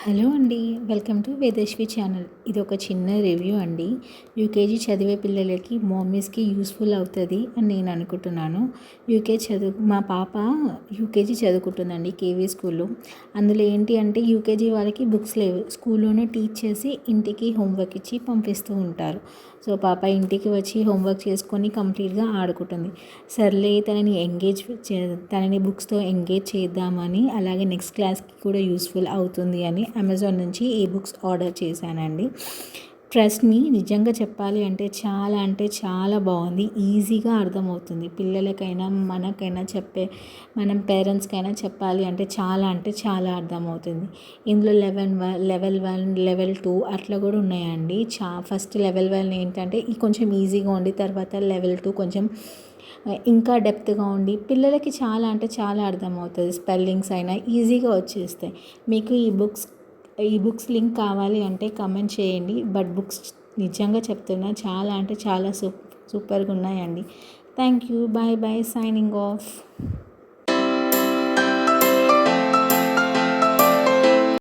Hello అండి. Welcome to Vedasri channel. ఇది ఒక చిన్న రివ్యూ అండి. యూకేజీ చదివే పిల్లలకి మమ్మీస్కి యూస్ఫుల్ అవుతుంది అని నేను అనుకుంటున్నాను. మా పాప యూకేజీ చదువుకుంటుందండి కేవీ స్కూల్లో. అందులో ఏంటి అంటే యూకేజీ వాళ్ళకి బుక్స్ లేవు, స్కూల్లోనే టీచ్ చేసి ఇంటికి హోంవర్క్ ఇచ్చి పంపిస్తూ ఉంటారు. సో పాప ఇంటికి వచ్చి హోంవర్క్ చేసుకొని కంప్లీట్గా ఆడుకుంటుంది. సర్లే తనని బుక్స్తో ఎంగేజ్ చేద్దామని, అలాగే నెక్స్ట్ క్లాస్కి కూడా యూస్ఫుల్ అవుతుంది అని అమెజాన్ నుంచి ఈ బుక్స్ ఆర్డర్ చేశానండి. ట్రస్ట్ మీ, నిజంగా చెప్పాలి అంటే చాలా బాగుంది. ఈజీగా అర్థమవుతుంది పిల్లలకైనా మనకైనా మనం పేరెంట్స్కైనా చెప్పాలి అంటే చాలా అర్థమవుతుంది. ఇందులో లెవెల్ 1 లెవెల్ 2 అట్లా కూడా ఉన్నాయండి. ఫస్ట్ లెవెల్ 1 ఏంటంటే కొంచెం ఈజీగా ఉండి, తర్వాత లెవెల్ 2 కొంచెం ఇంకా డెప్త్గా ఉండి పిల్లలకి చాలా అర్థమవుతుంది. స్పెల్లింగ్స్ అయినా ఈజీగా వచ్చేస్తాయి. మీకు ఈ బుక్స్ లింక్ కావాలి అంటే కమెంట్ చేయండి. బట్ బుక్స్ నిజంగా చెప్తున్నా చాలా సూపర్గా ఉన్నాయండి. Thank you. Bye signing of.